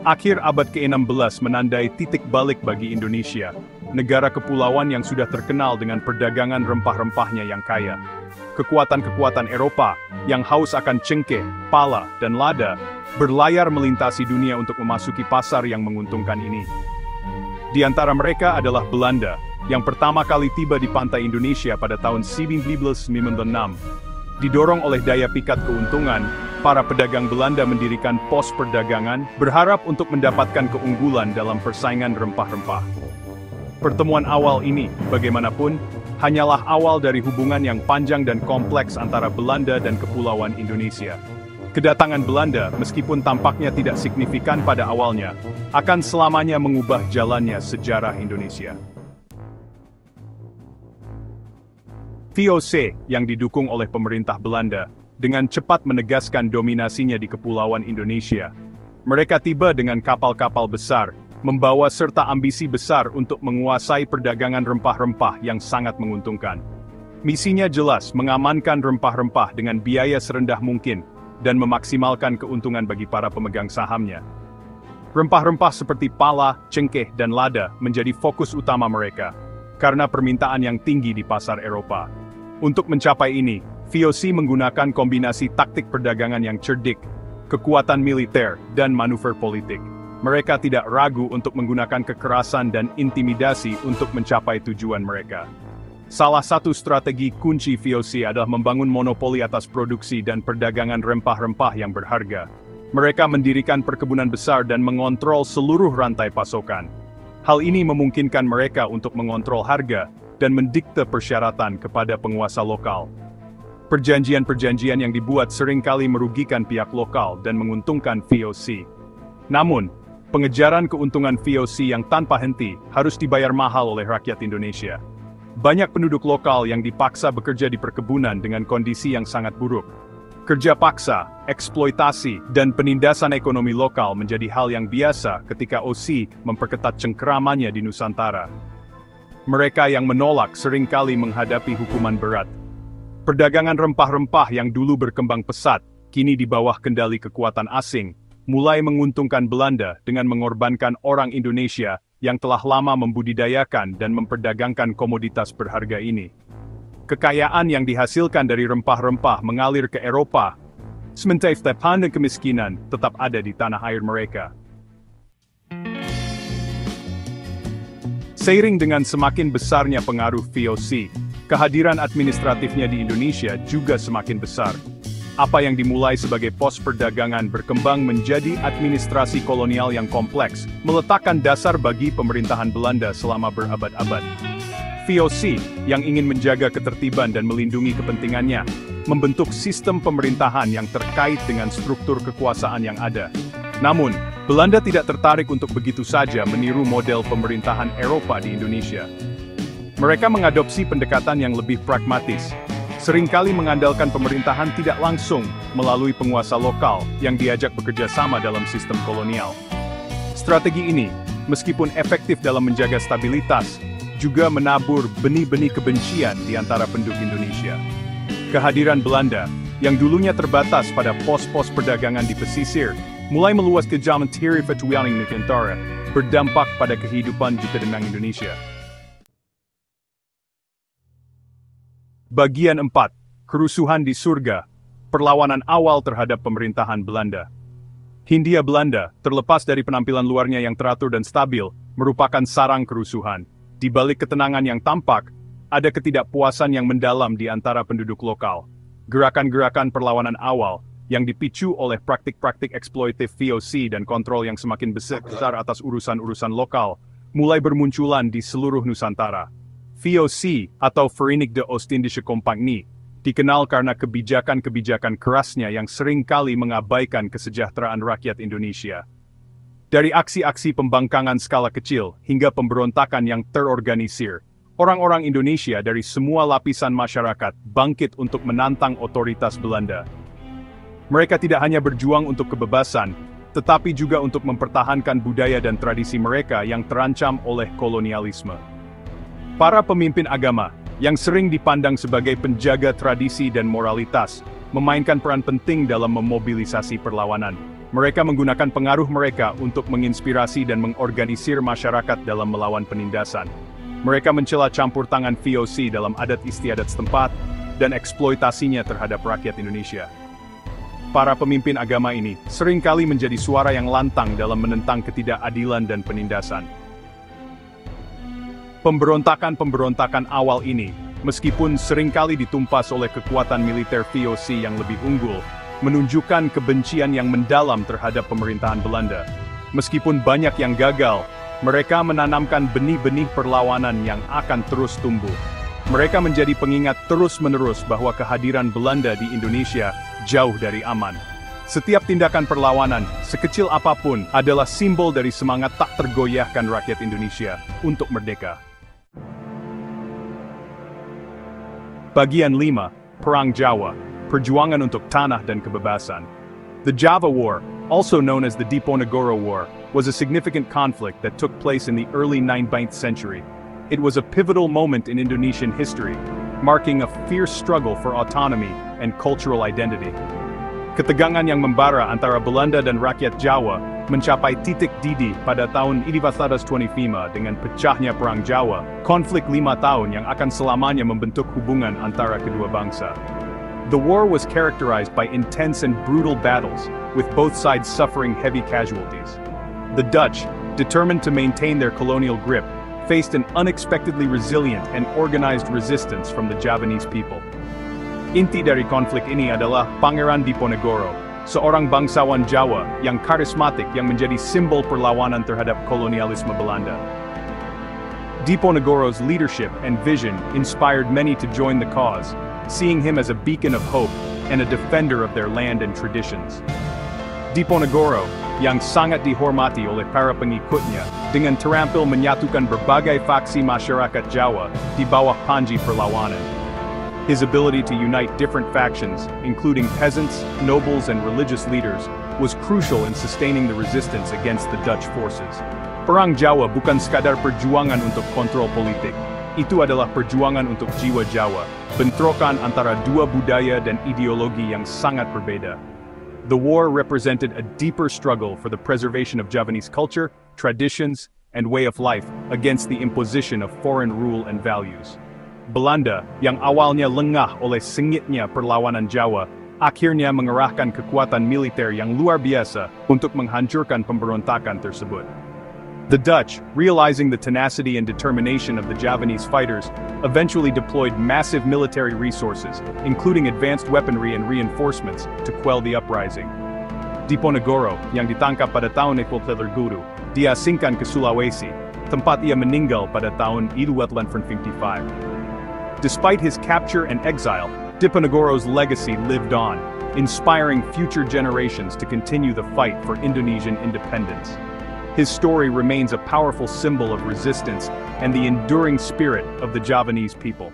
Akhir abad ke-16 menandai titik balik bagi Indonesia, negara kepulauan yang sudah terkenal dengan perdagangan rempah-rempahnya yang kaya. Kekuatan-kekuatan Eropa, yang haus akan cengkeh, pala, dan lada, berlayar melintasi dunia untuk memasuki pasar yang menguntungkan ini. Di antara mereka adalah Belanda, yang pertama kali tiba di pantai Indonesia pada tahun 1996. Didorong oleh daya pikat keuntungan, para pedagang Belanda mendirikan pos perdagangan, berharap untuk mendapatkan keunggulan dalam persaingan rempah-rempah. Pertemuan awal ini, bagaimanapun, hanyalah awal dari hubungan yang panjang dan kompleks antara Belanda dan Kepulauan Indonesia. Kedatangan Belanda, meskipun tampaknya tidak signifikan pada awalnya, akan selamanya mengubah jalannya sejarah Indonesia. VOC yang didukung oleh pemerintah Belanda, dengan cepat menegaskan dominasinya di Kepulauan Indonesia. Mereka tiba dengan kapal-kapal besar, membawa serta ambisi besar untuk menguasai perdagangan rempah-rempah yang sangat menguntungkan. Misinya jelas mengamankan rempah-rempah dengan biaya serendah mungkin, dan memaksimalkan keuntungan bagi para pemegang sahamnya. Rempah-rempah seperti pala, cengkeh, dan lada menjadi fokus utama mereka, karena permintaan yang tinggi di pasar Eropa. Untuk mencapai ini, VOC menggunakan kombinasi taktik perdagangan yang cerdik, kekuatan militer, dan manuver politik. Mereka tidak ragu untuk menggunakan kekerasan dan intimidasi untuk mencapai tujuan mereka. Salah satu strategi kunci VOC adalah membangun monopoli atas produksi dan perdagangan rempah-rempah yang berharga. Mereka mendirikan perkebunan besar dan mengontrol seluruh rantai pasokan. Hal ini memungkinkan mereka untuk mengontrol harga dan mendikte persyaratan kepada penguasa lokal. Perjanjian-perjanjian yang dibuat seringkali merugikan pihak lokal dan menguntungkan VOC. Namun, pengejaran keuntungan VOC yang tanpa henti harus dibayar mahal oleh rakyat Indonesia. Banyak penduduk lokal yang dipaksa bekerja di perkebunan dengan kondisi yang sangat buruk. Kerja paksa, eksploitasi, dan penindasan ekonomi lokal menjadi hal yang biasa ketika OC memperketat cengkeramannya di Nusantara. Mereka yang menolak seringkali menghadapi hukuman berat. Perdagangan rempah-rempah yang dulu berkembang pesat, kini di bawah kendali kekuatan asing, mulai menguntungkan Belanda dengan mengorbankan orang Indonesia yang telah lama membudidayakan dan memperdagangkan komoditas berharga ini. Kekayaan yang dihasilkan dari rempah-rempah mengalir ke Eropa, sementara tekanan kemiskinan tetap ada di tanah air mereka. Seiring dengan semakin besarnya pengaruh VOC, kehadiran administratifnya di Indonesia juga semakin besar. Apa yang dimulai sebagai pos perdagangan berkembang menjadi administrasi kolonial yang kompleks, meletakkan dasar bagi pemerintahan Belanda selama berabad-abad. VOC, yang ingin menjaga ketertiban dan melindungi kepentingannya, membentuk sistem pemerintahan yang terkait dengan struktur kekuasaan yang ada. Namun, Belanda tidak tertarik untuk begitu saja meniru model pemerintahan Eropa di Indonesia. Mereka mengadopsi pendekatan yang lebih pragmatis, seringkali mengandalkan pemerintahan tidak langsung melalui penguasa lokal yang diajak bekerja sama dalam sistem kolonial. Strategi ini, meskipun efektif dalam menjaga stabilitas, juga menabur benih-benih kebencian di antara penduduk Indonesia. Kehadiran Belanda, yang dulunya terbatas pada pos-pos perdagangan di pesisir, mulai meluas ke zaman Teritorial Nusantara, berdampak pada kehidupan juta-denang Indonesia. Bagian 4. Kerusuhan di Surga, perlawanan awal terhadap pemerintahan Belanda. Hindia Belanda, terlepas dari penampilan luarnya yang teratur dan stabil, merupakan sarang kerusuhan. Di balik ketenangan yang tampak, ada ketidakpuasan yang mendalam di antara penduduk lokal. Gerakan-gerakan perlawanan awal, yang dipicu oleh praktik-praktik eksploitif VOC dan kontrol yang semakin besar atas urusan-urusan lokal, mulai bermunculan di seluruh Nusantara. VOC, atau Verenigde Oostindische Compagnie, dikenal karena kebijakan-kebijakan kerasnya yang seringkali mengabaikan kesejahteraan rakyat Indonesia. Dari aksi-aksi pembangkangan skala kecil hingga pemberontakan yang terorganisir, orang-orang Indonesia dari semua lapisan masyarakat bangkit untuk menantang otoritas Belanda. Mereka tidak hanya berjuang untuk kebebasan, tetapi juga untuk mempertahankan budaya dan tradisi mereka yang terancam oleh kolonialisme. Para pemimpin agama, yang sering dipandang sebagai penjaga tradisi dan moralitas, memainkan peran penting dalam memobilisasi perlawanan. Mereka menggunakan pengaruh mereka untuk menginspirasi dan mengorganisir masyarakat dalam melawan penindasan. Mereka mencela campur tangan VOC dalam adat istiadat setempat dan eksploitasinya terhadap rakyat Indonesia. Para pemimpin agama ini seringkali menjadi suara yang lantang dalam menentang ketidakadilan dan penindasan. Pemberontakan-pemberontakan awal ini, meskipun seringkali ditumpas oleh kekuatan militer VOC yang lebih unggul, menunjukkan kebencian yang mendalam terhadap pemerintahan Belanda. Meskipun banyak yang gagal, mereka menanamkan benih-benih perlawanan yang akan terus tumbuh. Mereka menjadi pengingat terus-menerus bahwa kehadiran Belanda di Indonesia jauh dari aman. Setiap tindakan perlawanan, sekecil apapun, adalah simbol dari semangat tak tergoyahkan rakyat Indonesia untuk merdeka. Bagian 5, Perang Jawa, perjuangan untuk tanah dan kebebasan. The Java War, also known as the Diponegoro War, was a significant conflict that took place in the early 19th century. It was a pivotal moment in Indonesian history, marking a fierce struggle for autonomy and cultural identity. Ketegangan yang membara antara Belanda dan rakyat Jawa mencapai titik didih pada tahun 1925 dengan pecahnya Perang Jawa, konflik 5 tahun yang akan selamanya membentuk hubungan antara kedua bangsa. The war was characterized by intense and brutal battles, with both sides suffering heavy casualties. The Dutch, determined to maintain their colonial grip, faced an unexpectedly resilient and organized resistance from the Javanese people. Inti dari konflik ini adalah Pangeran Diponegoro, seorang bangsawan Jawa yang karismatik yang menjadi simbol perlawanan terhadap kolonialisme Belanda. Diponegoro's leadership and vision inspired many to join the cause, seeing him as a beacon of hope and a defender of their land and traditions. Diponegoro, yang sangat dihormati oleh para pengikutnya, dengan terampil menyatukan berbagai faksi masyarakat Jawa di bawah panji perlawanan. His ability to unite different factions, including peasants, nobles and religious leaders, was crucial in sustaining the resistance against the Dutch forces. Perang Jawa bukan sekadar perjuangan untuk kontrol politik. Itu adalah perjuangan untuk jiwa Jawa, bentrokan antara dua budaya dan ideologi yang sangat berbeda. The war represented a deeper struggle for the preservation of Javanese culture, traditions, and way of life against the imposition of foreign rule and values. Belanda, yang awalnya lengah oleh sengitnya perlawanan Jawa, akhirnya mengerahkan kekuatan militer yang luar biasa untuk menghancurkan pemberontakan tersebut. The Dutch, realizing the tenacity and determination of the Javanese fighters, eventually deployed massive military resources, including advanced weaponry and reinforcements, to quell the uprising. Diponegoro, yang ditangkap pada tahun 1930, diasingkan ke Sulawesi, tempat ia meninggal pada tahun 1955. Despite his capture and exile, Diponegoro's legacy lived on, inspiring future generations to continue the fight for Indonesian independence. His story remains a powerful symbol of resistance and the enduring spirit of the Javanese people.